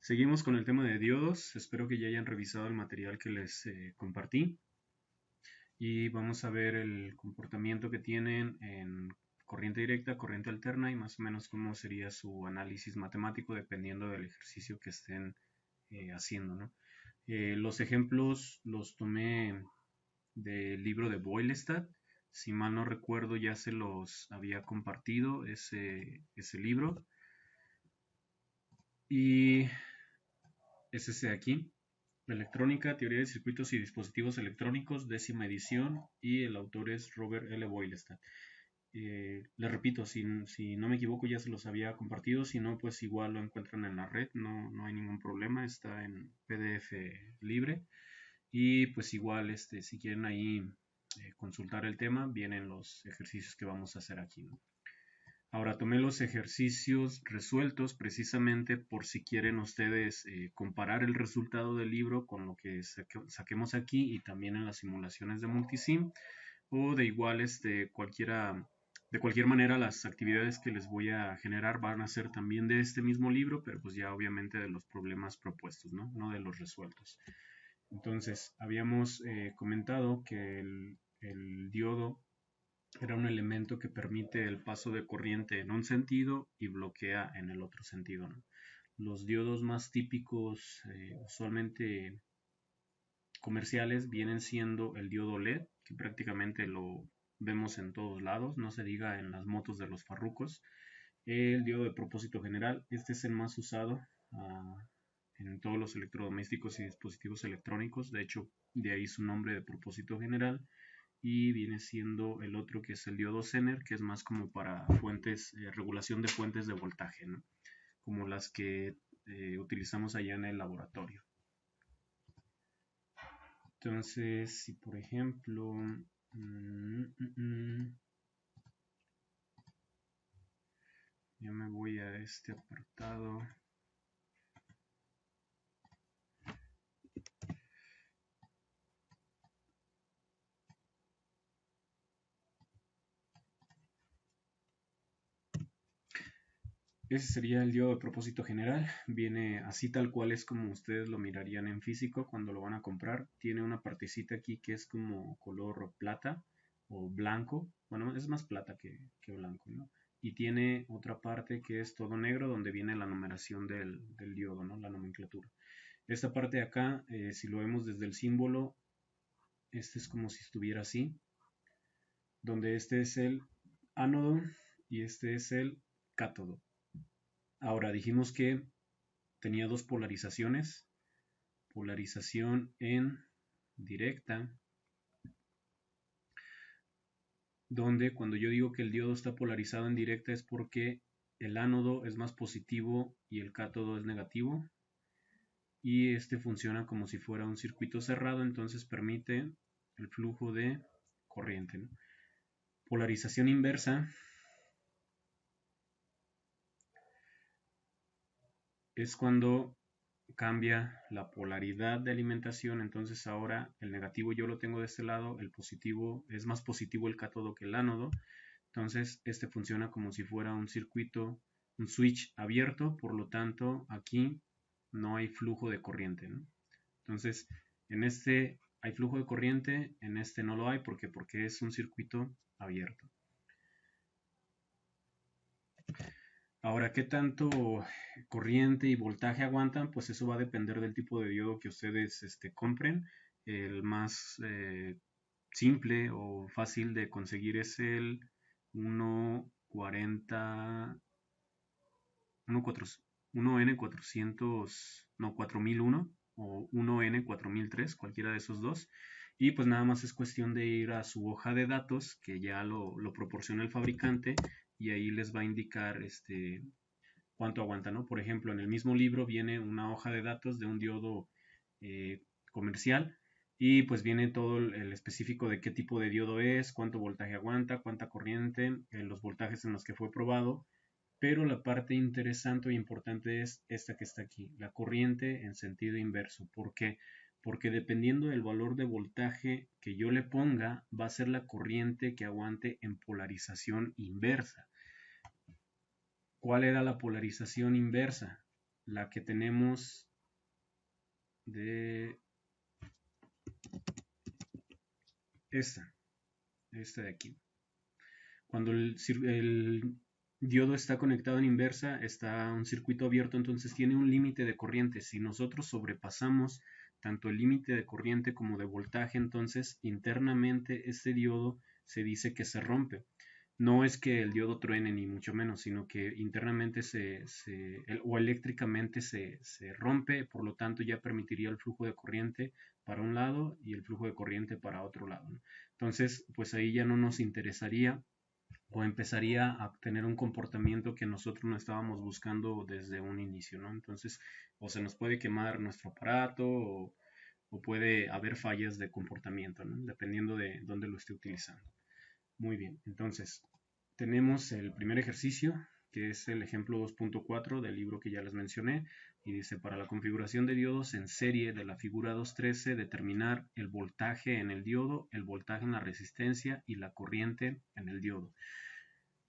Seguimos con el tema de diodos. Espero que ya hayan revisado el material que les compartí. Y vamos a ver el comportamiento que tienen en corriente directa, corriente alterna y más o menos cómo sería su análisis matemático dependiendo del ejercicio que estén haciendo, ¿no? Los ejemplos los tomé del libro de Boylestad. Si mal no recuerdo, ya se los había compartido ese libro. Y es ese de aquí. Electrónica, teoría de circuitos y dispositivos electrónicos, décima edición, y el autor es Robert L. Boylestad. Les repito, si no me equivoco ya se los había compartido, si no pues igual lo encuentran en la red, no hay ningún problema, está en PDF libre y pues igual si quieren ahí consultar el tema, vienen los ejercicios que vamos a hacer aquí, ¿no? Ahora tomé los ejercicios resueltos precisamente por si quieren ustedes comparar el resultado del libro con lo que saquemos aquí y también en las simulaciones de multisim, o de igual de cualquier manera las actividades que les voy a generar van a ser también de este mismo libro, pero pues ya obviamente de los problemas propuestos, no de los resueltos. Entonces habíamos comentado que el diodo era un elemento que permite el paso de corriente en un sentido y bloquea en el otro sentido, ¿no? Los diodos más típicos, usualmente comerciales, vienen siendo el diodo LED, que prácticamente lo vemos en todos lados, no se diga en las motos de los farrucos. El diodo de propósito general, este es el más usado en todos los electrodomésticos y dispositivos electrónicos, de hecho de ahí su nombre de propósito general. Y viene siendo el otro que es el diodo Zener, que es más como para fuentes, regulación de fuentes de voltaje, ¿no? Como las que utilizamos allá en el laboratorio. Entonces, si por ejemplo, yo me voy a este apartado. Ese sería el diodo de propósito general. Viene así tal cual es como ustedes lo mirarían en físico cuando lo van a comprar. Tiene una partecita aquí que es como color plata o blanco. Bueno, es más plata que blanco, ¿no? Y tiene otra parte que es todo negro donde viene la numeración del diodo, ¿no? La nomenclatura. Esta parte de acá, si lo vemos desde el símbolo, este es como si estuviera así, donde este es el ánodo y este es el cátodo. Ahora dijimos que tenía dos polarizaciones, polarización en directa, donde cuando yo digo que el diodo está polarizado en directa es porque el ánodo es más positivo y el cátodo es negativo, y este funciona como si fuera un circuito cerrado, entonces permite el flujo de corriente, ¿no? Polarización inversa es cuando cambia la polaridad de alimentación, entonces ahora el negativo yo lo tengo de este lado, el positivo es más positivo el cátodo que el ánodo, entonces este funciona como si fuera un circuito, un switch abierto, por lo tanto aquí no hay flujo de corriente, ¿no? Entonces en este hay flujo de corriente, en este no lo hay porque es un circuito abierto. Ahora, ¿qué tanto corriente y voltaje aguantan? Pues eso va a depender del tipo de diodo que ustedes compren. El más simple o fácil de conseguir es el 140, 1N400, no, 4001 o 1N4003, cualquiera de esos dos. Y pues nada más es cuestión de ir a su hoja de datos, que ya lo proporciona el fabricante, y ahí les va a indicar cuánto aguanta, ¿no? Por ejemplo, en el mismo libro viene una hoja de datos de un diodo comercial y pues viene todo el específico de qué tipo de diodo es, cuánto voltaje aguanta, cuánta corriente, los voltajes en los que fue probado, pero la parte interesante e importante es esta que está aquí, la corriente en sentido inverso. ¿Por qué? Porque dependiendo del valor de voltaje que yo le ponga, va a ser la corriente que aguante en polarización inversa. ¿Cuál era la polarización inversa? la que tenemos de esta de aquí. Cuando el diodo está conectado en inversa, está un circuito abierto, entonces tiene un límite de corriente. Si nosotros sobrepasamos tanto el límite de corriente como de voltaje, entonces internamente este diodo se dice que se rompe. No es que el diodo truene ni mucho menos, sino que internamente o eléctricamente se rompe, por lo tanto ya permitiría el flujo de corriente para un lado y el flujo de corriente para otro lado, ¿no? Entonces, pues ahí ya no nos interesaría o empezaría a tener un comportamiento que nosotros no estábamos buscando desde un inicio, ¿no? Entonces, o se nos puede quemar nuestro aparato o puede haber fallas de comportamiento, ¿no? Dependiendo de dónde lo esté utilizando. Muy bien, entonces tenemos el primer ejercicio, que es el ejemplo 2.4 del libro que ya les mencioné, y dice, para la configuración de diodos en serie de la figura 2.13, determinar el voltaje en el diodo, el voltaje en la resistencia y la corriente en el diodo.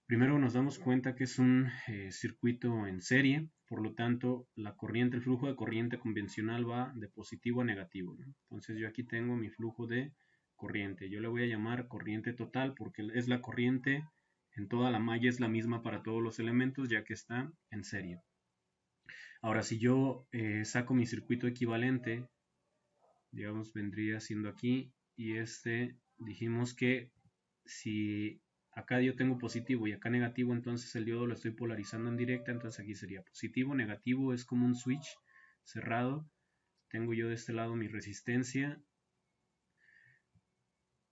Primero nos damos cuenta que es un circuito en serie, por lo tanto la corriente, el flujo de corriente convencional va de positivo a negativo, ¿no? Entonces yo aquí tengo mi flujo de corriente. Yo le voy a llamar corriente total porque es la corriente en toda la malla, es la misma para todos los elementos ya que está en serie. Ahora si yo saco mi circuito equivalente, digamos vendría siendo aquí, y dijimos que si acá yo tengo positivo y acá negativo, entonces el diodo lo estoy polarizando en directa, entonces aquí sería positivo, negativo, es como un switch cerrado. Tengo yo de este lado mi resistencia.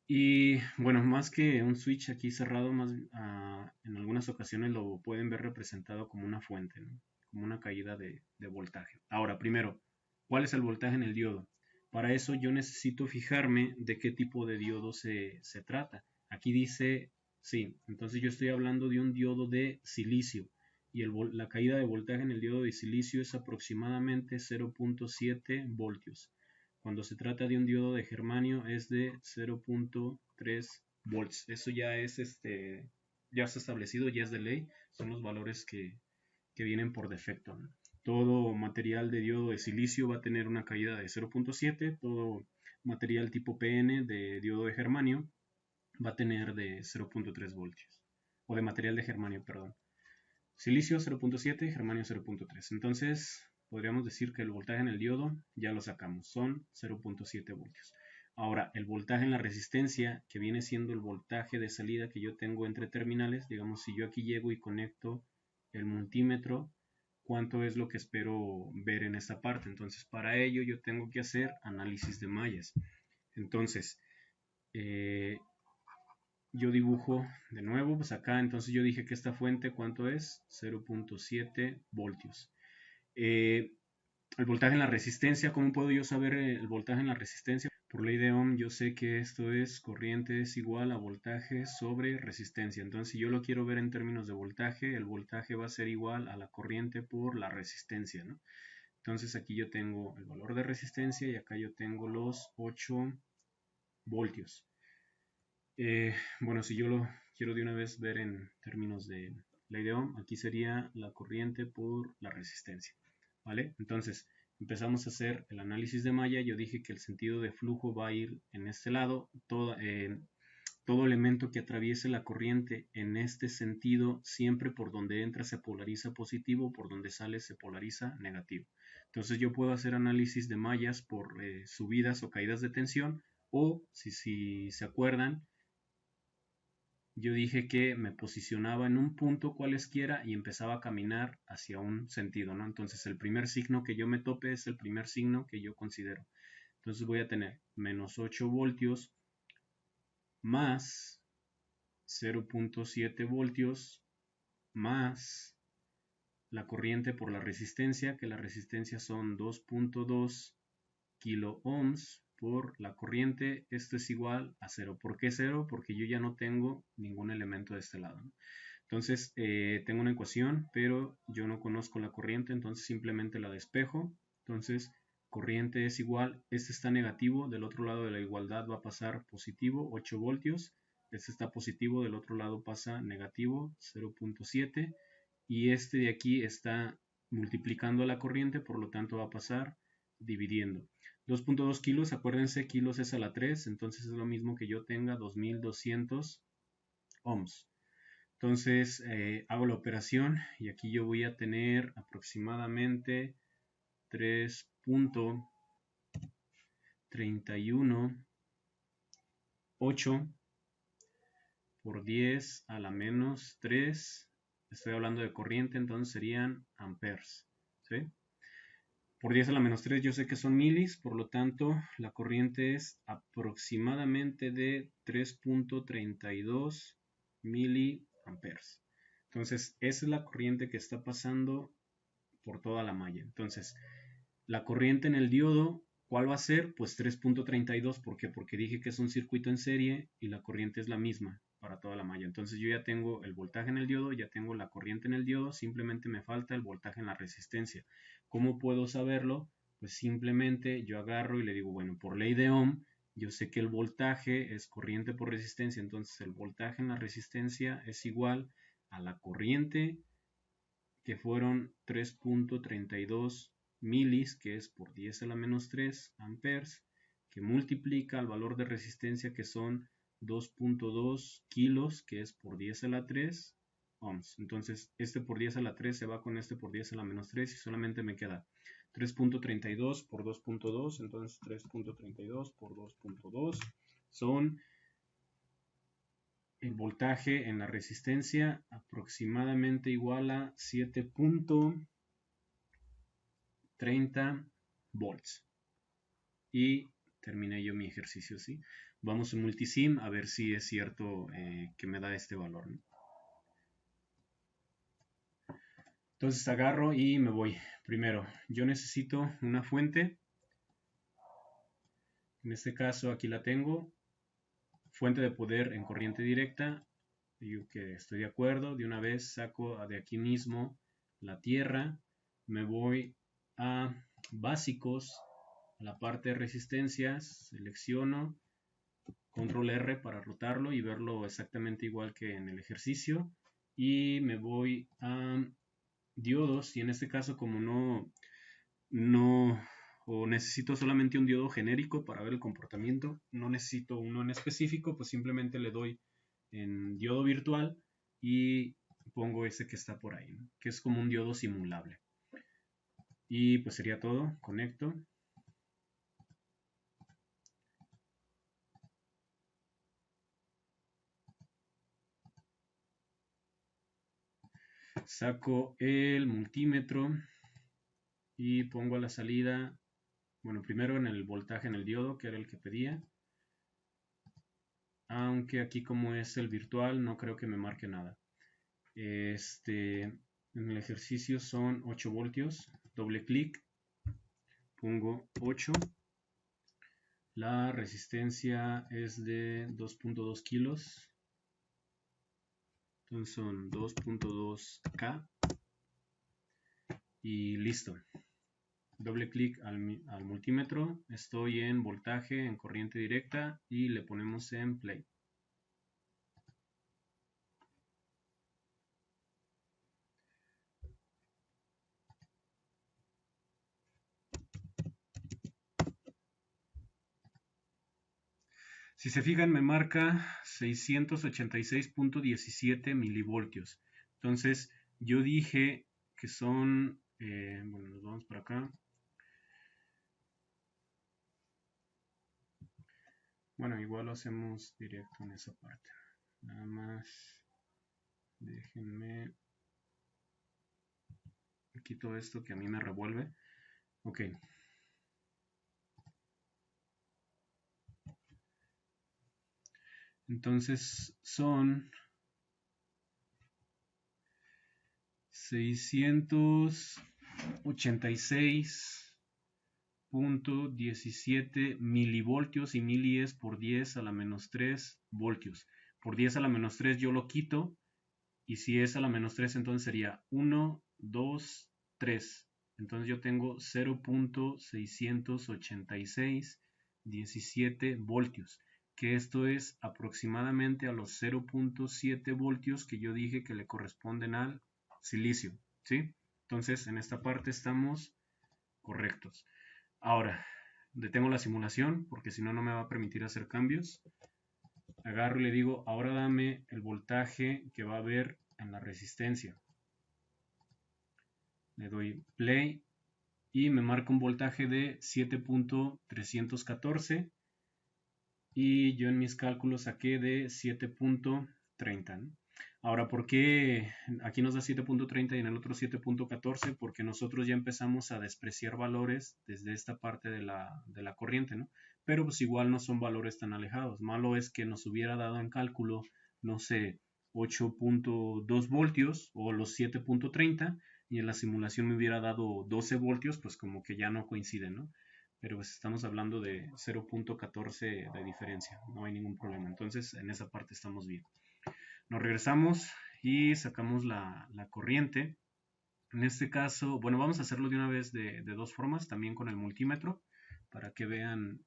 Y bueno, más que un switch aquí cerrado, en algunas ocasiones lo pueden ver representado como una fuente, ¿no? Como una caída de voltaje. Ahora, primero, ¿cuál es el voltaje en el diodo? Para eso yo necesito fijarme de qué tipo de diodo se trata. Aquí dice, sí, entonces yo estoy hablando de un diodo de silicio y la caída de voltaje en el diodo de silicio es aproximadamente 0.7 voltios. Cuando se trata de un diodo de germanio es de 0.3 volts. Eso ya ya está establecido, ya es de ley. Son los valores que vienen por defecto, ¿no? Todo material de diodo de silicio va a tener una caída de 0.7. Todo material tipo PN de diodo de germanio va a tener de 0.3 voltios. O de material de germanio, perdón. Silicio 0.7, germanio 0.3. Entonces, podríamos decir que el voltaje en el diodo ya lo sacamos, son 0.7 voltios. Ahora, el voltaje en la resistencia, que viene siendo el voltaje de salida que yo tengo entre terminales, digamos, si yo aquí llego y conecto el multímetro, ¿cuánto es lo que espero ver en esta parte? Entonces, para ello yo tengo que hacer análisis de mallas. Entonces, yo dibujo de nuevo, pues acá, entonces yo dije que esta fuente, ¿cuánto es? 0.7 voltios. El voltaje en la resistencia, ¿cómo puedo yo saber el voltaje en la resistencia? Por ley de Ohm, yo sé que esto es corriente es igual a voltaje sobre resistencia. Entonces, si yo lo quiero ver en términos de voltaje, el voltaje va a ser igual a la corriente por la resistencia, ¿no? Entonces, aquí yo tengo el valor de resistencia y acá yo tengo los 8 voltios. Bueno, si yo lo quiero de una vez ver en términos de ley de Ohm, aquí sería la corriente por la resistencia, ¿vale? Entonces, empezamos a hacer el análisis de malla. Yo dije que el sentido de flujo va a ir en este lado. Todo elemento que atraviese la corriente en este sentido, siempre por donde entra se polariza positivo, por donde sale se polariza negativo. Entonces yo puedo hacer análisis de mallas por subidas o caídas de tensión, o si se acuerdan, yo dije que me posicionaba en un punto cualesquiera y empezaba a caminar hacia un sentido, ¿no? Entonces el primer signo que yo me tope es el primer signo que yo considero. Entonces voy a tener menos 8 voltios más 0.7 voltios más la corriente por la resistencia, que la resistencia son 2.2 kilo ohms por la corriente. Esto es igual a 0. ¿Por qué 0? Porque yo ya no tengo ningún elemento de este lado, ¿no? Entonces tengo una ecuación, pero yo no conozco la corriente, entonces simplemente la despejo. Entonces corriente es igual, este está negativo, del otro lado de la igualdad va a pasar positivo, 8 voltios. Este está positivo, del otro lado pasa negativo, 0.7. Y este de aquí está multiplicando la corriente, por lo tanto va a pasar dividiendo. 2.2 kilos, acuérdense, kilos es a la 3, entonces es lo mismo que yo tenga 2200 ohms. Entonces hago la operación y aquí yo voy a tener aproximadamente 3.318 por 10 a la menos 3. Estoy hablando de corriente, entonces serían amperes. ¿Sí? Por 10 a la menos 3 yo sé que son milis, por lo tanto la corriente es aproximadamente de 3.32 miliamperes. Entonces esa es la corriente que está pasando por toda la malla. Entonces la corriente en el diodo, ¿cuál va a ser? Pues 3.32. ¿Por qué? Porque dije que es un circuito en serie y la corriente es la misma para toda la malla. Entonces yo ya tengo el voltaje en el diodo, ya tengo la corriente en el diodo, simplemente me falta el voltaje en la resistencia. ¿Cómo puedo saberlo? Pues simplemente yo agarro y le digo, bueno, por ley de Ohm, yo sé que el voltaje es corriente por resistencia, entonces el voltaje en la resistencia es igual a la corriente, que fueron 3.32 milis, que es por 10 a la menos 3 amperes, que multiplica al valor de resistencia, que son 2.2 kilos, que es por 10 a la 3 ohms. Entonces este por 10 a la 3 se va con este por 10 a la menos 3 y solamente me queda 3.32 por 2.2, entonces 3.32 por 2.2 son el voltaje en la resistencia aproximadamente igual a 7.30 volts. Y terminé yo mi ejercicio, ¿sí? Vamos a multisim a ver si es cierto que me da este valor, ¿no? Entonces agarro y me voy. Primero, yo necesito una fuente. En este caso aquí la tengo. Fuente de poder en corriente directa. Yo que estoy de acuerdo. De una vez saco de aquí mismo la tierra. Me voy a básicos, a la parte de resistencias. Selecciono. Control R para rotarlo y verlo exactamente igual que en el ejercicio. Y me voy a diodos. Y en este caso, como no o necesito solamente un diodo genérico para ver el comportamiento, no necesito uno en específico, pues simplemente le doy en diodo virtual y pongo ese que está por ahí, ¿no? Que es como un diodo simulable. Y pues sería todo. Conecto. Saco el multímetro y pongo a la salida, bueno, primero en el voltaje en el diodo, que era el que pedía. Aunque aquí, como es el virtual, no creo que me marque nada. En el ejercicio son 8 voltios. Doble clic, pongo 8. La resistencia es de 2.2 kilos. Entonces son 2.2K. Y listo. Doble clic al multímetro. Estoy en voltaje, en corriente directa. Y le ponemos en play. Si se fijan, me marca 686.17 milivoltios. Entonces, yo dije que son, bueno, nos vamos para acá. Bueno, igual lo hacemos directo en esa parte. Nada más, déjenme, quito esto que a mí me revuelve. Ok. Entonces, son 686.17 milivoltios, y mili es por 10 a la menos 3 voltios. Por 10 a la menos 3 yo lo quito, y si es a la menos 3 entonces sería 1, 2, 3. Entonces yo tengo 0.68617 voltios, que esto es aproximadamente a los 0.7 voltios que yo dije que le corresponden al silicio, ¿sí? Entonces, en esta parte estamos correctos. Ahora, detengo la simulación porque si no, no me va a permitir hacer cambios. Agarro y le digo, ahora dame el voltaje que va a haber en la resistencia. Le doy play y me marca un voltaje de 7.314 y yo en mis cálculos saqué de 7.30, ¿no? Ahora, ¿por qué aquí nos da 7.30 y en el otro 7.14? Porque nosotros ya empezamos a despreciar valores desde esta parte de la corriente, ¿no? Pero pues igual no son valores tan alejados. Malo es que nos hubiera dado en cálculo, no sé, 8.2 voltios o los 7.30 y en la simulación me hubiera dado 12 voltios, pues como que ya no coinciden, ¿no? Pero pues estamos hablando de 0.14 de diferencia, no hay ningún problema. Entonces, en esa parte estamos bien. Nos regresamos y sacamos la corriente. En este caso, bueno, vamos a hacerlo de una vez de dos formas, también con el multímetro, para que vean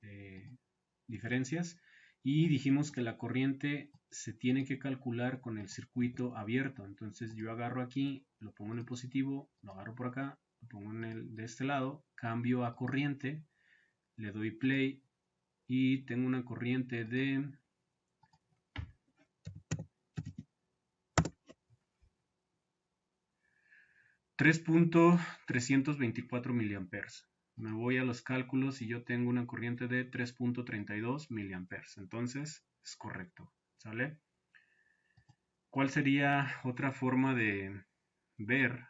diferencias. Y dijimos que la corriente se tiene que calcular con el circuito abierto. Entonces yo agarro aquí, lo pongo en el positivo, lo agarro por acá, lo pongo en el de este lado, cambio a corriente, le doy play y tengo una corriente de 3.324 miliamperes. Me voy a los cálculos y yo tengo una corriente de 3.32 miliamperes. Entonces es correcto. ¿Sale? ¿Cuál sería otra forma de ver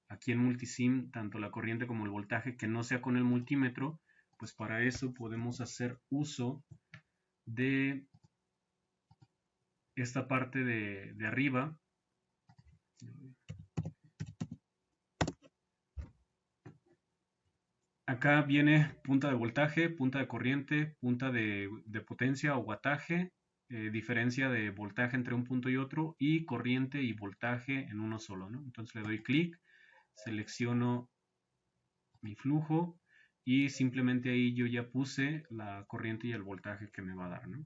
aquí en multisim tanto la corriente como el voltaje que no sea con el multímetro? Pues para eso podemos hacer uso de esta parte de arriba. Acá viene punta de voltaje, punta de corriente, punta de potencia o wattaje, diferencia de voltaje entre un punto y otro, y corriente y voltaje en uno solo, ¿no? Entonces le doy clic, selecciono mi flujo y simplemente ahí yo ya puse la corriente y el voltaje que me va a dar, ¿no?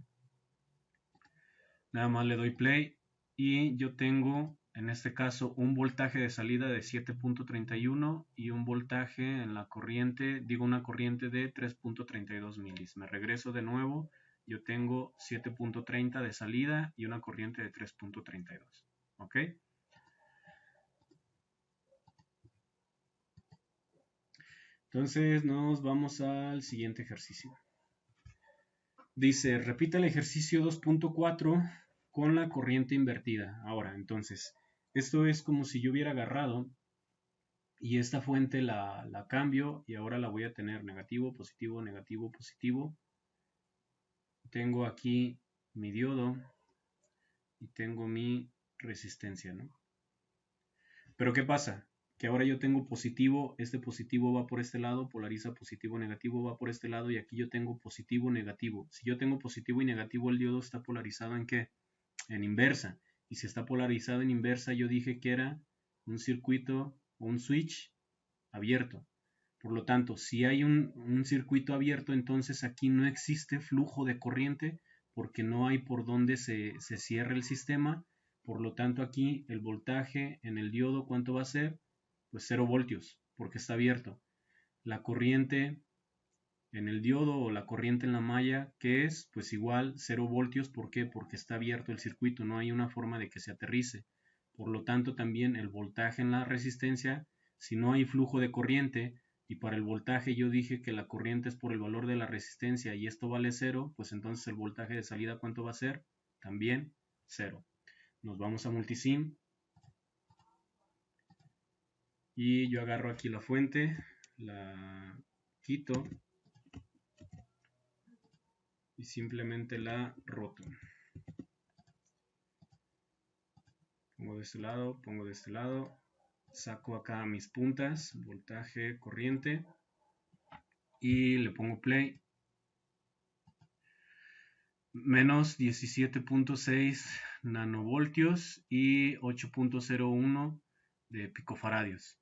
Nada más le doy play y yo tengo en este caso un voltaje de salida de 7.31 y un voltaje en la corriente, digo una corriente de 3.32 milis. Me regreso de nuevo, yo tengo 7.30 de salida y una corriente de 3.32. ¿Ok? Entonces nos vamos al siguiente ejercicio. Dice, repita el ejercicio 2.4 con la corriente invertida. Ahora, entonces, esto es como si yo hubiera agarrado y esta fuente la cambio y ahora la voy a tener negativo, positivo, negativo, positivo. Tengo aquí mi diodo y tengo mi resistencia, ¿no? Pero ¿qué pasa? Que ahora yo tengo positivo, este positivo va por este lado, polariza positivo, negativo, va por este lado y aquí yo tengo positivo, negativo. Si yo tengo positivo y negativo, el diodo está polarizado ¿en qué? En inversa. Y si está polarizado en inversa, yo dije que era un circuito o un switch abierto. Por lo tanto, si hay un circuito abierto, entonces aquí no existe flujo de corriente porque no hay por donde se cierre el sistema. Por lo tanto, aquí el voltaje en el diodo, ¿cuánto va a ser? Pues 0 voltios, porque está abierto. La corriente en el diodo o la corriente en la malla, ¿qué es? Pues igual 0 voltios, ¿por qué? Porque está abierto el circuito, no hay una forma de que se aterrice. Por lo tanto, también el voltaje en la resistencia, si no hay flujo de corriente, y para el voltaje yo dije que la corriente es por el valor de la resistencia y esto vale 0, pues entonces el voltaje de salida, ¿cuánto va a ser? También 0. Nos vamos a multisim y yo agarro aquí la fuente, la quito y simplemente la roto. Pongo de este lado, pongo de este lado, saco acá mis puntas, voltaje, corriente y le pongo play. Menos 17.6 nanovoltios y 8.01 de picofaradios.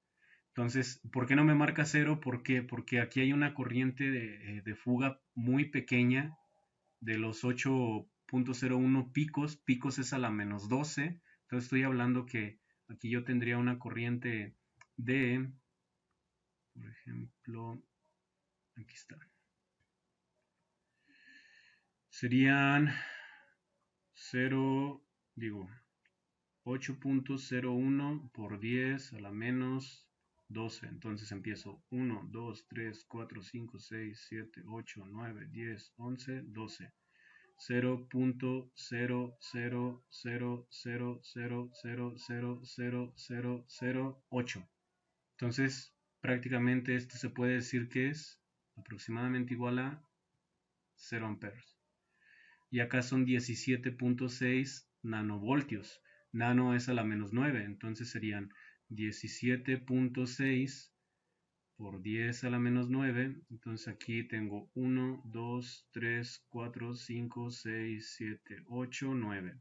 Entonces, ¿por qué no me marca 0? ¿Por qué? Porque aquí hay una corriente de fuga muy pequeña de los 8.01 picos. Picos es a la menos 12. Entonces estoy hablando que aquí yo tendría una corriente de, por ejemplo, aquí está. Serían 8.01 por 10 a la menos 12. Entonces empiezo 1, 2, 3, 4, 5, 6, 7, 8, 9, 10, 11, 12. 0.0000000008. Entonces, prácticamente esto se puede decir que es aproximadamente igual a 0 amperes. Y acá son 17.6 nanovoltios. Nano es a la menos 9, entonces serían 17.6 por 10 a la menos 9. Entonces aquí tengo 1, 2, 3, 4, 5, 6, 7, 8, 9.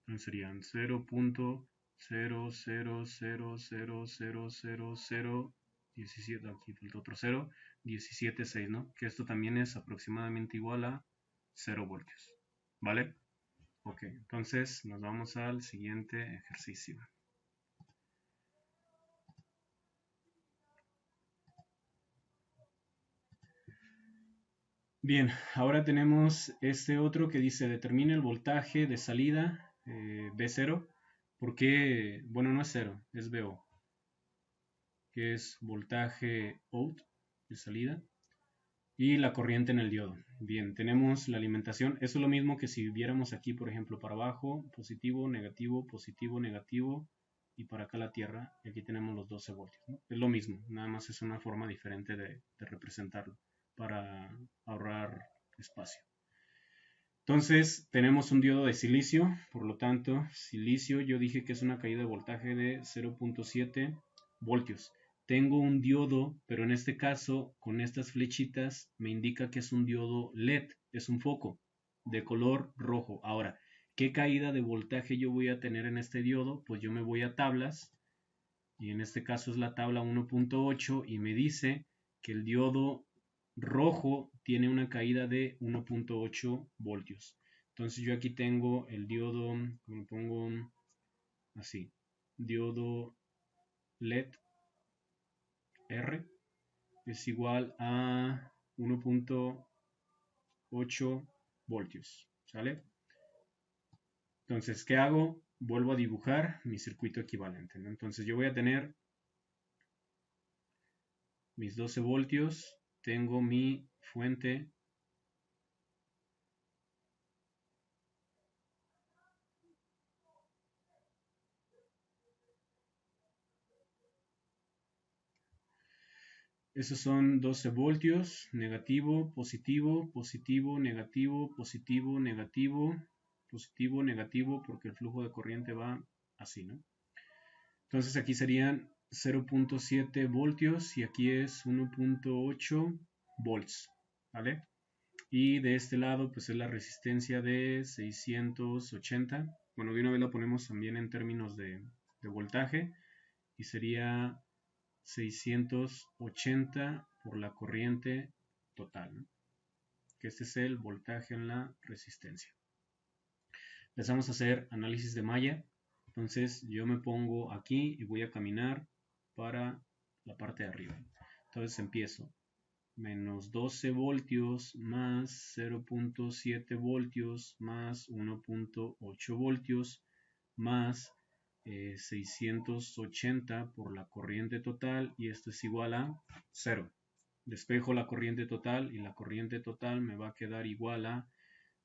Entonces serían 0.000000017. Aquí falta otro 0. 17.6, ¿no? Que esto también es aproximadamente igual a 0 voltios. ¿Vale? Ok, entonces nos vamos al siguiente ejercicio. Bien, ahora tenemos este otro que dice determina el voltaje de salida B0. Porque, bueno, no es 0, es VO, que es voltaje out de salida, y la corriente en el diodo. Bien, tenemos la alimentación. Eso es lo mismo que si viéramos aquí, por ejemplo, para abajo, positivo, negativo, negativo, y para acá la Tierra, y aquí tenemos los 12 voltios, ¿no? Es lo mismo, nada más es una forma diferente de representarlo para ahorrar espacio. Entonces, tenemos un diodo de silicio, por lo tanto, silicio, yo dije que es una caída de voltaje de 0.7 voltios. Tengo un diodo, pero en este caso, con estas flechitas, me indica que es un diodo LED, es un foco de color rojo. Ahora, ¿qué caída de voltaje yo voy a tener en este diodo? Pues yo me voy a tablas, y en este caso es la tabla 1.8, y me dice que el diodo rojo tiene una caída de 1.8 voltios. Entonces yo aquí tengo el diodo, lo pongo así, diodo LED R es igual a 1.8 voltios, ¿sale? Entonces, ¿qué hago? Vuelvo a dibujar mi circuito equivalente, ¿no? Entonces yo voy a tener mis 12 voltios, tengo mi fuente esos son 12 voltios, negativo, positivo, positivo, negativo, positivo, negativo, positivo, negativo, porque el flujo de corriente va así, ¿no? Entonces aquí serían 0.7 voltios y aquí es 1.8 volts, ¿vale? Y de este lado pues es la resistencia de 680. Bueno, de una vez la ponemos también en términos de voltaje y sería 680 por la corriente total, ¿no? Que este es el voltaje en la resistencia. Empezamos a hacer análisis de malla. Entonces yo me pongo aquí y voy a caminar para la parte de arriba. Entonces empiezo menos 12 voltios más 0.7 voltios más 1.8 voltios más 680 por la corriente total, y esto es igual a 0. Despejo la corriente total y la corriente total me va a quedar igual a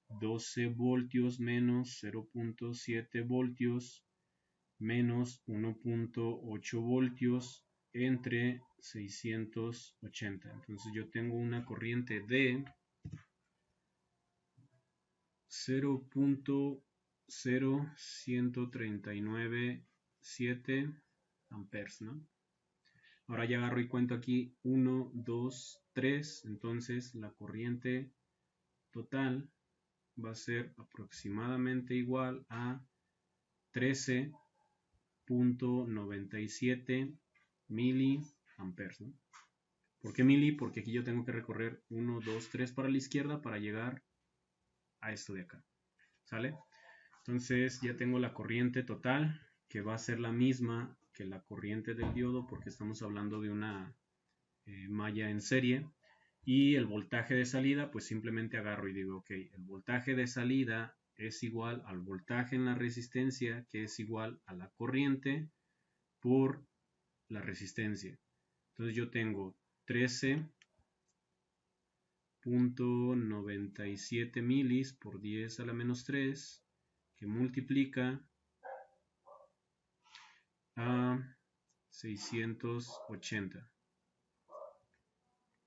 12 voltios menos 0.7 voltios menos 1.8 voltios entre 680. Entonces yo tengo una corriente de 0.01397 amperes, ¿no? Ahora ya agarro y cuento aquí 1, 2, 3. Entonces la corriente total va a ser aproximadamente igual a 13.97 miliamperes, ¿no? ¿Por qué mili? Porque aquí yo tengo que recorrer 1, 2, 3 para la izquierda para llegar a esto de acá, ¿sale? Entonces ya tengo la corriente total, que va a ser la misma que la corriente del diodo, porque estamos hablando de una malla en serie. Y el voltaje de salida, pues simplemente agarro y digo, ok, el voltaje de salida es igual al voltaje en la resistencia, que es igual a la corriente por la resistencia. Entonces yo tengo 13.97 milis por 10 a la menos 3, que multiplica a 680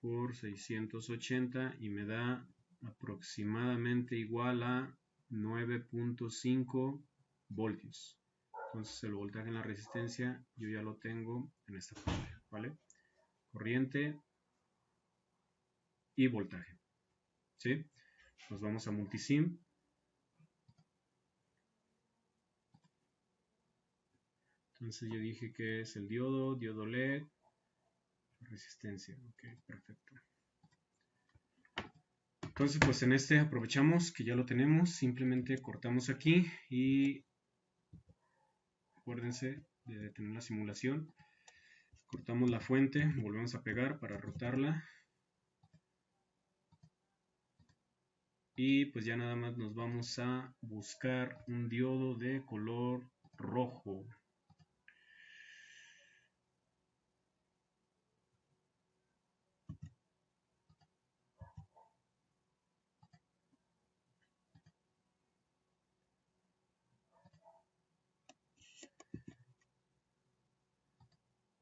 por 680 y me da aproximadamente igual a 9.5 voltios. Entonces el voltaje en la resistencia yo ya lo tengo en esta parte, ¿vale? Corriente y voltaje, ¿sí? Nos vamos a multisim. Entonces yo dije que es el diodo, diodo LED, resistencia. Ok, perfecto. Entonces pues en este aprovechamos que ya lo tenemos, simplemente cortamos aquí y acuérdense de detener la simulación. Cortamos la fuente, volvemos a pegar para rotarla. Y pues ya nada más nos vamos a buscar un diodo de color rojo.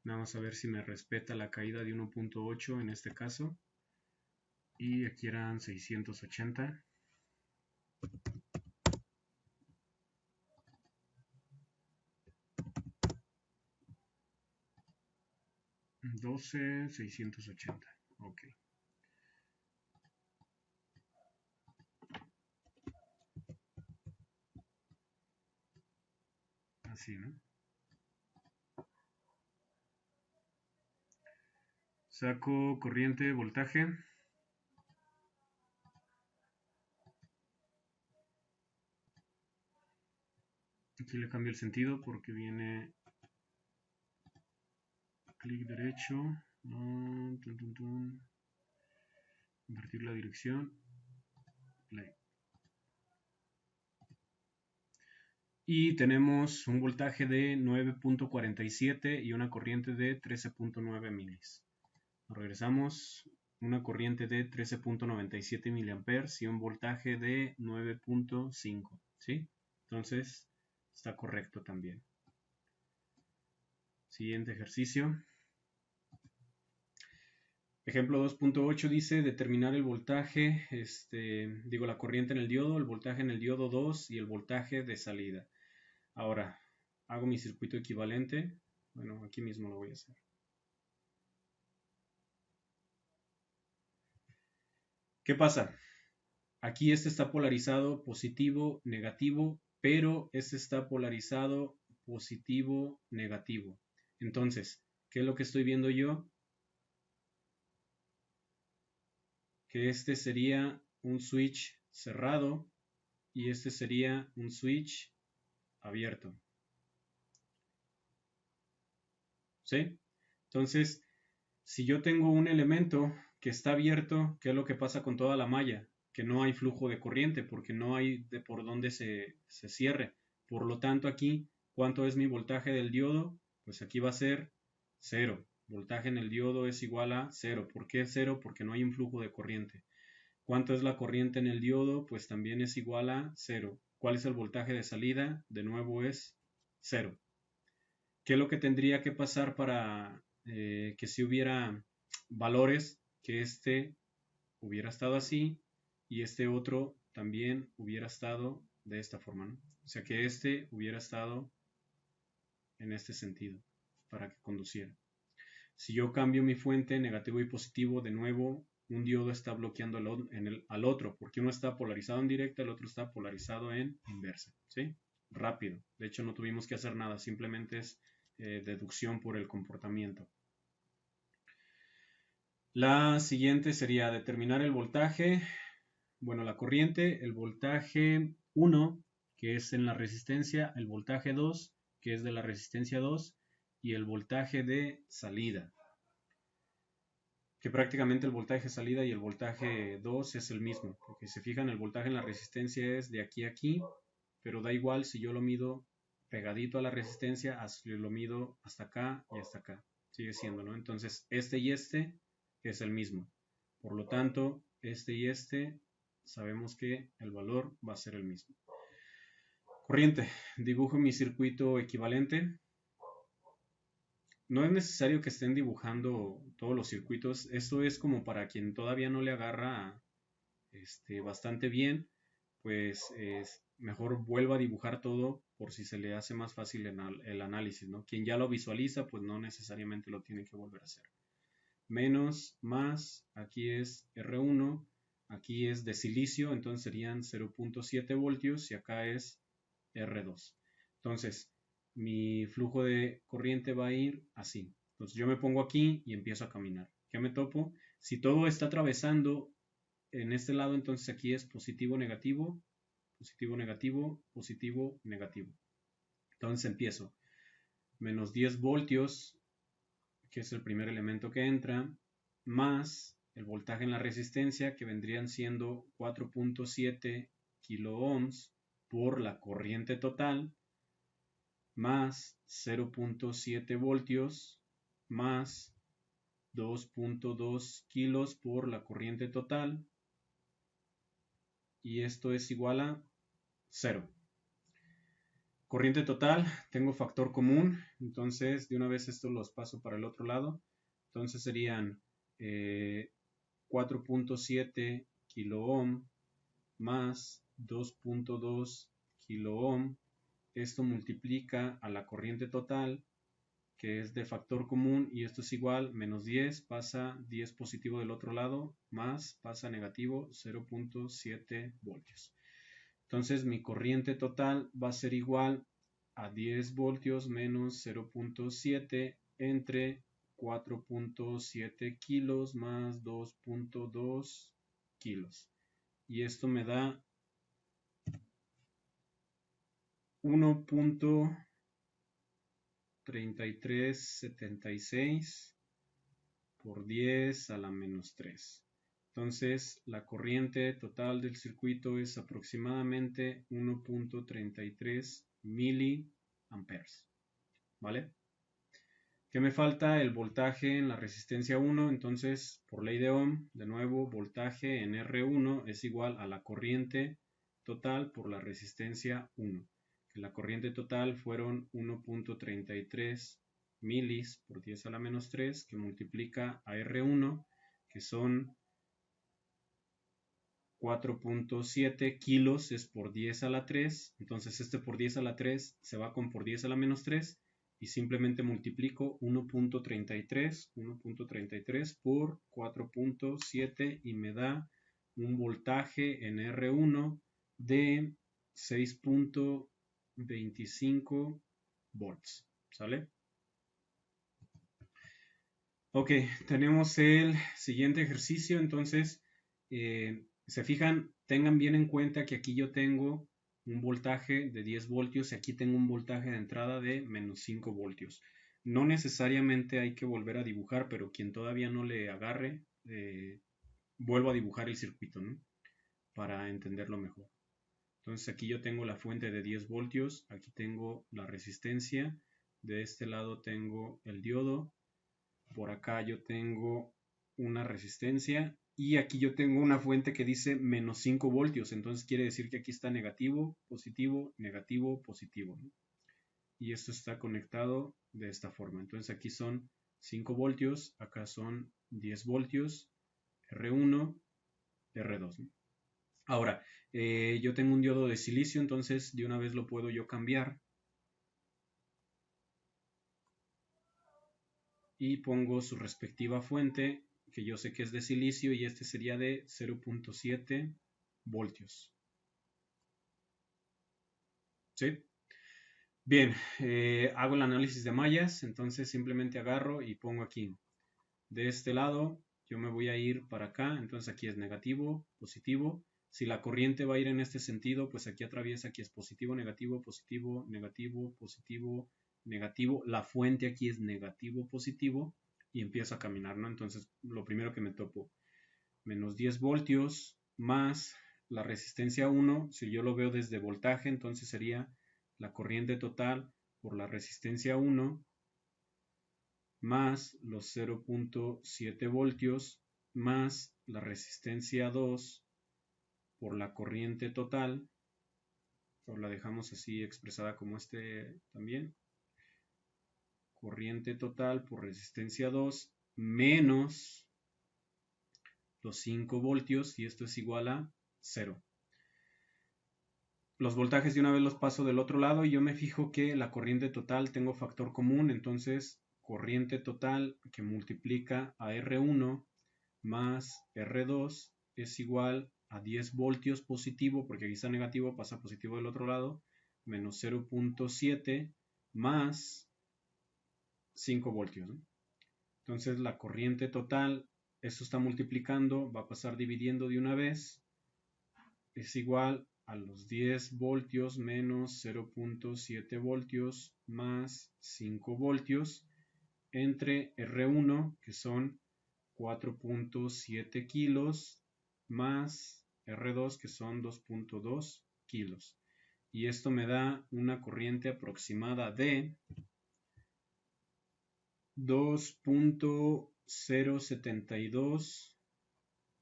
Vamos a ver si me respeta la caída de 1.8 en este caso. Y aquí eran 680. 12,680. Ok. Así, ¿no? Saco corriente, voltaje. Aquí le cambio el sentido porque viene clic derecho. Invertir la dirección. Play. Y tenemos un voltaje de 9.47 y una corriente de 13.9 milis. Regresamos, una corriente de 13.97 miliamperes y un voltaje de 9.5, ¿sí? Entonces, está correcto también. Siguiente ejercicio. Ejemplo 2.8 dice determinar el voltaje, la corriente en el diodo, el voltaje en el diodo 2 y el voltaje de salida. Ahora, hago mi circuito equivalente. Bueno, aquí mismo lo voy a hacer. ¿Qué pasa? Aquí este está polarizado positivo, negativo, pero este está polarizado positivo, negativo. Entonces, ¿qué es lo que estoy viendo yo? Que este sería un switch cerrado y este sería un switch abierto. ¿Sí? Entonces, si yo tengo un elemento que está abierto, ¿qué es lo que pasa con toda la malla? Que no hay flujo de corriente porque no hay de por dónde se cierre. Por lo tanto, aquí, ¿cuánto es mi voltaje del diodo? Pues aquí va a ser 0. Voltaje en el diodo es igual a 0. ¿Por qué 0? Porque no hay un flujo de corriente. ¿Cuánto es la corriente en el diodo? Pues también es igual a 0. ¿Cuál es el voltaje de salida? De nuevo es 0. ¿Qué es lo que tendría que pasar para que si hubiera valores que este hubiera estado así y este otro también hubiera estado de esta forma, ¿no? O sea que este hubiera estado en este sentido para que conduciera. Si yo cambio mi fuente negativo y positivo, de nuevo un diodo está bloqueando al otro, porque uno está polarizado en directa, el otro está polarizado en inversa, ¿sí? Rápido. De hecho no tuvimos que hacer nada, simplemente es deducción por el comportamiento. La siguiente sería determinar el voltaje, bueno, la corriente, el voltaje 1, que es en la resistencia, el voltaje 2, que es de la resistencia 2, y el voltaje de salida, que prácticamente el voltaje de salida y el voltaje 2 es el mismo, porque si se fijan el voltaje en la resistencia es de aquí a aquí, pero da igual si yo lo mido pegadito a la resistencia, lo mido hasta acá y hasta acá, sigue siendo, ¿no? Entonces este y este es el mismo, por lo tanto este y este sabemos que el valor va a ser el mismo. Corriente, dibujo mi circuito equivalente. No es necesario que estén dibujando todos los circuitos. Esto es como para quien todavía no le agarra bastante bien, pues mejor vuelva a dibujar todo por si se le hace más fácil el análisis, ¿no? Quien ya lo visualiza, pues no necesariamente lo tiene que volver a hacer. Menos, más, aquí es R1, aquí es de silicio, entonces serían 0.7 voltios y acá es R2. Entonces, mi flujo de corriente va a ir así. Entonces yo me pongo aquí y empiezo a caminar. ¿Qué me topo? Si todo está atravesando en este lado, entonces aquí es positivo, negativo, positivo, negativo, positivo, negativo. Entonces empiezo. Menos 10 voltios, que es el primer elemento que entra, más el voltaje en la resistencia, que vendrían siendo 4.7 kilo ohms por la corriente total, más 0.7 voltios, más 2.2 kilos por la corriente total, y esto es igual a 0. Corriente total, tengo factor común, entonces de una vez estos los paso para el otro lado, entonces serían 4.7 kilo ohm más 2.2 kilo ohm. Esto multiplica a la corriente total, que es de factor común, y esto es igual, menos 10, pasa 10 positivo del otro lado, más pasa negativo 0.7 voltios. Entonces mi corriente total va a ser igual a 10 voltios menos 0.7 entre 4.7 kilos más 2.2 kilos. Y esto me da 1.3376 por 10 a la menos 3. Entonces, la corriente total del circuito es aproximadamente 1.33 miliamperes. ¿Vale? ¿Qué me falta? El voltaje en la resistencia 1. Entonces, por ley de Ohm, de nuevo, voltaje en R1 es igual a la corriente total por la resistencia 1. Que la corriente total fueron 1.33 milis por 10 a la menos 3, que multiplica a R1, que son 4.7 kilos, es por 10 a la 3. Entonces este por 10 a la 3 se va con por 10 a la menos 3 y simplemente multiplico 1.33 por 4.7 y me da un voltaje en R1 de 6.25 volts. ¿Sale? Ok, tenemos el siguiente ejercicio. Entonces, se fijan, tengan bien en cuenta que aquí yo tengo un voltaje de 10 voltios y aquí tengo un voltaje de entrada de menos 5 voltios. No necesariamente hay que volver a dibujar, pero quien todavía no le agarre, vuelvo a dibujar el circuito, ¿no? Para entenderlo mejor. Entonces aquí yo tengo la fuente de 10 voltios, aquí tengo la resistencia, de este lado tengo el diodo, por acá yo tengo una resistencia y aquí yo tengo una fuente que dice menos 5 voltios, entonces quiere decir que aquí está negativo, positivo, negativo, positivo, ¿no? Y esto está conectado de esta forma. Entonces aquí son 5 voltios, acá son 10 voltios, R1, R2, ¿no? Ahora, yo tengo un diodo de silicio, entonces de una vez lo puedo yo cambiar y pongo su respectiva fuente, que yo sé que es de silicio, y este sería de 0.7 voltios. ¿Sí? Bien, hago el análisis de mallas, entonces simplemente agarro y pongo aquí. De este lado yo me voy a ir para acá, entonces aquí es negativo, positivo. Si la corriente va a ir en este sentido, pues aquí atraviesa, aquí es positivo, negativo, positivo, negativo, positivo, negativo, la fuente aquí es negativo, positivo, y empiezo a caminar, ¿no? Entonces, lo primero que me topo, menos 10 voltios más la resistencia 1, si yo lo veo desde voltaje, entonces sería la corriente total por la resistencia 1 más los 0.7 voltios más la resistencia 2 por la corriente total, o la dejamos así expresada como también, corriente total por resistencia 2 menos los 5 voltios, y esto es igual a 0. Los voltajes de una vez los paso del otro lado y yo me fijo que la corriente total tengo factor común, entonces corriente total que multiplica a R1 más R2 es igual a 10 voltios positivo, porque aquí está negativo, pasa positivo del otro lado, menos 0.7 más 5 voltios, ¿no? Entonces la corriente total, esto está multiplicando, va a pasar dividiendo de una vez, es igual a los 10 voltios menos 0.7 voltios más 5 voltios entre R1, que son 4.7 kilos, más R2, que son 2.2 kilos. Y esto me da una corriente aproximada de 2.072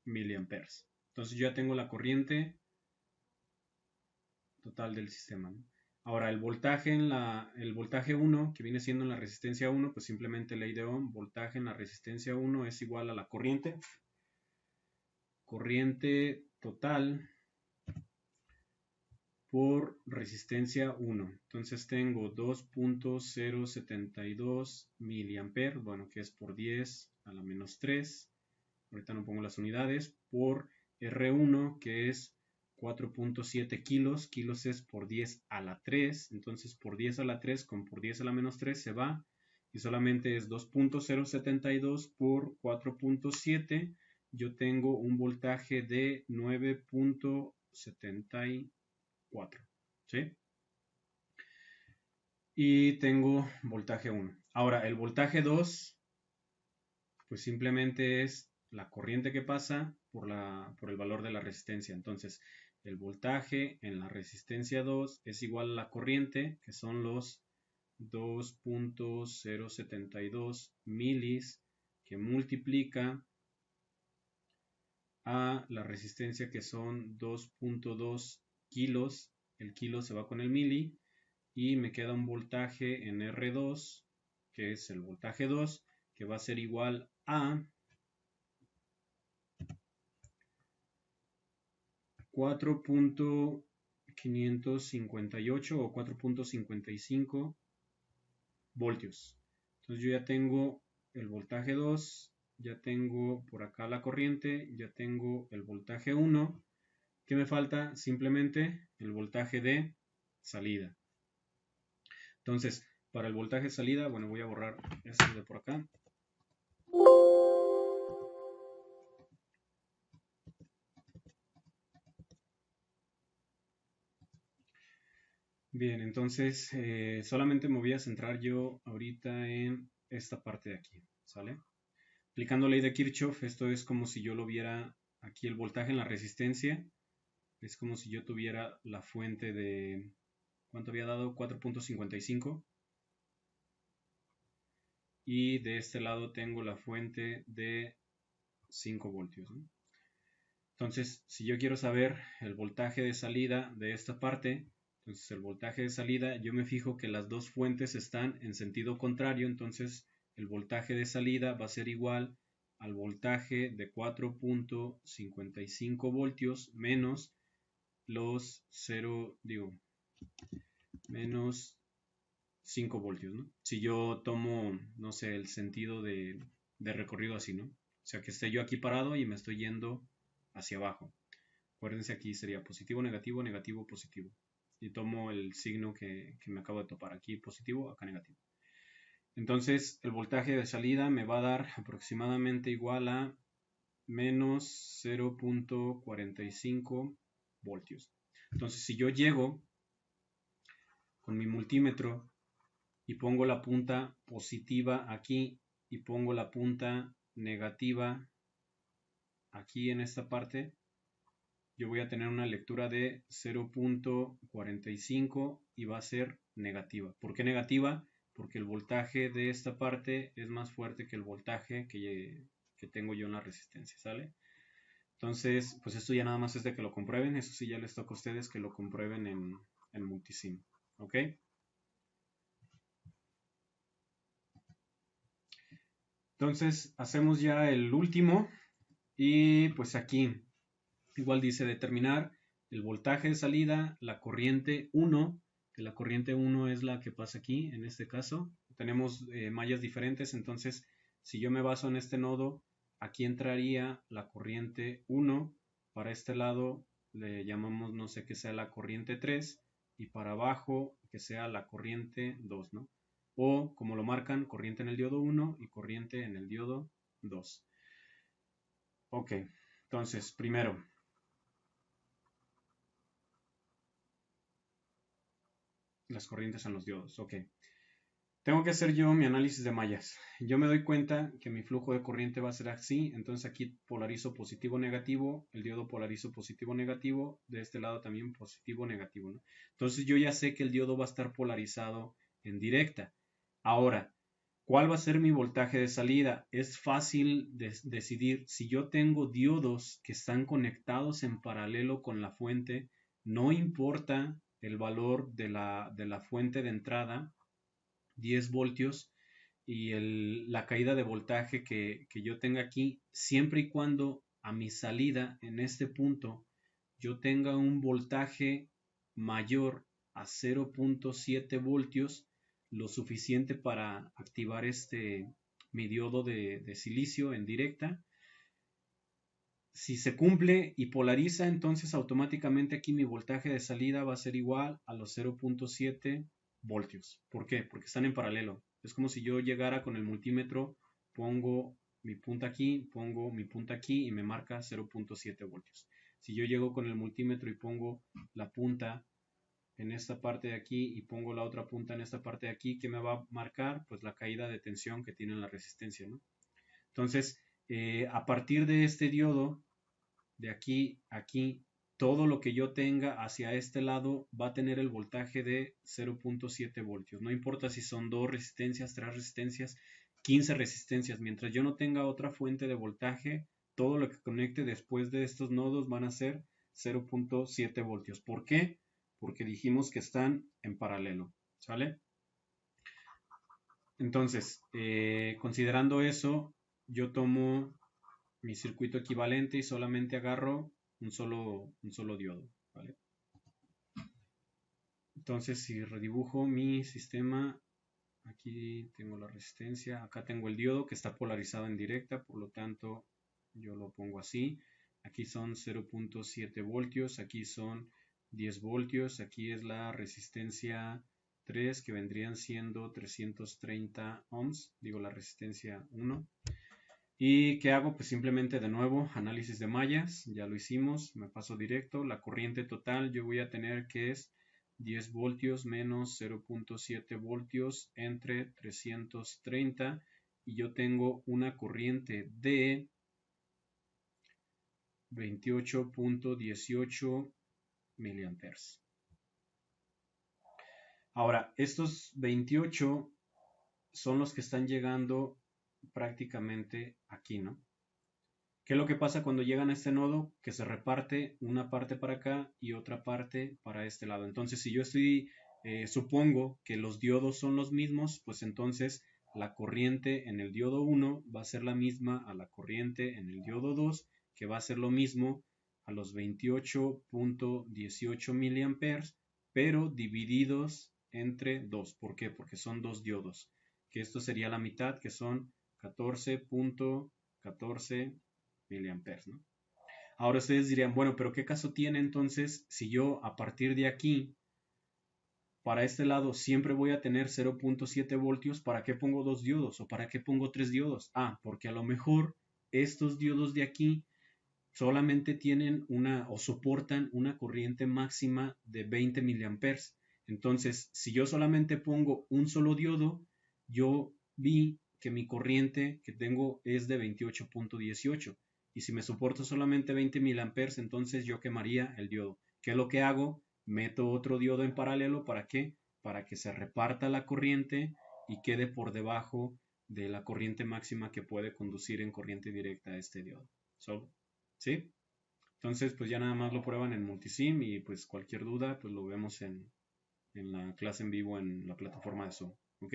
miliamperes. Entonces yo ya tengo la corriente total del sistema, ¿no? Ahora el voltaje el voltaje 1, que viene siendo en la resistencia 1, pues simplemente ley de Ohm, voltaje en la resistencia 1 es igual a la corriente total por resistencia 1. Entonces tengo 2.072 miliamperes, bueno, que es por 10 a la menos 3. Ahorita no pongo las unidades, por R1, que es 4.7 kilos. Kilos es por 10 a la 3. Entonces por 10 a la 3 con por 10 a la menos 3 se va. Y solamente es 2.072 por 4.7. Yo tengo un voltaje de 9.74. ¿Sí? Y tengo voltaje 1. Ahora, el voltaje 2, pues simplemente es la corriente que pasa por el valor de la resistencia. Entonces, el voltaje en la resistencia 2 es igual a la corriente, que son los 2.072 milis, que multiplica a la resistencia, que son 2.2 kilos. El kilo se va con el mili y me queda un voltaje en R2, que es el voltaje 2, que va a ser igual a 4.558 o 4.55 voltios. Entonces yo ya tengo el voltaje 2, ya tengo por acá la corriente, ya tengo el voltaje 1. ¿Qué me falta? Simplemente el voltaje de salida. Entonces, para el voltaje de salida, bueno, voy a borrar esto de por acá. Bien, entonces solamente me voy a centrar yo ahorita en esta parte de aquí, ¿sale? Aplicando ley de Kirchhoff, esto es como si yo lo viera aquí el voltaje en la resistencia, es como si yo tuviera la fuente de, ¿cuánto había dado? 4.55. Y de este lado tengo la fuente de 5 voltios, ¿no? Entonces, si yo quiero saber el voltaje de salida de esta parte, entonces el voltaje de salida, yo me fijo que las dos fuentes están en sentido contrario, entonces el voltaje de salida va a ser igual al voltaje de 4.55 voltios menos los 0, menos 5 voltios, ¿no? Si yo tomo, no sé, el sentido de recorrido así, ¿no? O sea, que esté yo aquí parado y me estoy yendo hacia abajo. Acuérdense, aquí sería positivo, negativo, negativo, positivo. Y tomo el signo que me acabo de topar. Aquí positivo, acá negativo. Entonces, el voltaje de salida me va a dar aproximadamente igual a menos 0.45 voltios. Entonces, si yo llego con mi multímetro y pongo la punta positiva aquí y pongo la punta negativa aquí en esta parte, yo voy a tener una lectura de 0.45 y va a ser negativa. ¿Por qué negativa? Porque el voltaje de esta parte es más fuerte que el voltaje que tengo yo en la resistencia, ¿sale? Entonces, pues esto ya nada más es de que lo comprueben. Eso sí ya les toca a ustedes que lo comprueben en Multisim, ¿ok? Entonces, hacemos ya el último y pues aquí igual dice determinar el voltaje de salida, la corriente 1, que la corriente 1 es la que pasa aquí, en este caso. Tenemos mallas diferentes, entonces si yo me baso en este nodo, aquí entraría la corriente 1, para este lado le llamamos, no sé, que sea la corriente 3, y para abajo que sea la corriente 2, ¿no? O como lo marcan, corriente en el diodo 1 y corriente en el diodo 2. Ok, entonces primero las corrientes en los diodos. Ok. Tengo que hacer yo mi análisis de mallas. Yo me doy cuenta que mi flujo de corriente va a ser así, entonces aquí polarizo positivo negativo, el diodo polarizo positivo negativo, de este lado también positivo negativo, ¿no? Entonces yo ya sé que el diodo va a estar polarizado en directa. Ahora, ¿cuál va a ser mi voltaje de salida? Es fácil decidir. Si yo tengo diodos que están conectados en paralelo con la fuente, no importa el valor de la fuente de entrada, 10 voltios, y la caída de voltaje que yo tenga aquí, siempre y cuando a mi salida en este punto yo tenga un voltaje mayor a 0.7 voltios, lo suficiente para activar mi diodo de silicio en directa. Si se cumple y polariza, entonces automáticamente aquí mi voltaje de salida va a ser igual a los 0.7 voltios. ¿Por qué? Porque están en paralelo. Es como si yo llegara con el multímetro, pongo mi punta aquí, pongo mi punta aquí y me marca 0.7 voltios. Si yo llego con el multímetro y pongo la punta en esta parte de aquí y pongo la otra punta en esta parte de aquí, ¿qué me va a marcar? Pues la caída de tensión que tiene la resistencia, ¿no? Entonces, a partir de este diodo, de aquí a aquí, todo lo que yo tenga hacia este lado va a tener el voltaje de 0.7 voltios. No importa si son 2 resistencias, 3 resistencias, 15 resistencias. Mientras yo no tenga otra fuente de voltaje, todo lo que conecte después de estos nodos van a ser 0.7 voltios. ¿Por qué? Porque dijimos que están en paralelo. ¿Sale? Entonces, considerando eso, yo tomo mi circuito equivalente y solamente agarro un solo diodo, ¿vale? Entonces, si redibujo mi sistema, aquí tengo la resistencia, acá tengo el diodo que está polarizado en directa, por lo tanto, yo lo pongo así. Aquí son 0.7 voltios, aquí son 10 voltios, aquí es la resistencia 3, que vendrían siendo 330 ohms, digo la resistencia 1. ¿Y qué hago? Pues simplemente de nuevo, análisis de mallas, ya lo hicimos, me paso directo, la corriente total yo voy a tener que es 10 voltios menos 0.7 voltios entre 330, y yo tengo una corriente de 28.18 miliamperes. Ahora, estos 28 son los que están llegando prácticamente aquí, ¿no? ¿Qué es lo que pasa cuando llegan a este nodo? Que se reparte una parte para acá y otra parte para este lado. Entonces, si yo supongo que los diodos son los mismos, pues entonces la corriente en el diodo 1 va a ser la misma a la corriente en el diodo 2, que va a ser lo mismo a los 28.18 miliamperes, pero divididos entre 2. ¿Por qué? Porque son dos diodos, que esto sería la mitad, que son 14.14 miliamperes, ¿no? Ahora ustedes dirían, bueno, pero ¿qué caso tiene entonces si yo a partir de aquí, para este lado, siempre voy a tener 0.7 voltios? ¿Para qué pongo dos diodos? ¿O para qué pongo tres diodos? Ah, porque a lo mejor estos diodos de aquí solamente tienen o soportan una corriente máxima de 20 miliamperes. Entonces, si yo solamente pongo un solo diodo, yo vi que mi corriente que tengo es de 28.18. Y si me soporto solamente 20 miliamperes, entonces yo quemaría el diodo. ¿Qué es lo que hago? Meto otro diodo en paralelo. ¿Para qué? Para que se reparta la corriente y quede por debajo de la corriente máxima que puede conducir en corriente directa a este diodo. Solo. ¿Sí? Entonces, pues ya nada más lo prueban en Multisim y pues cualquier duda, pues lo vemos en la clase en vivo en la plataforma de Zoom. ¿Ok?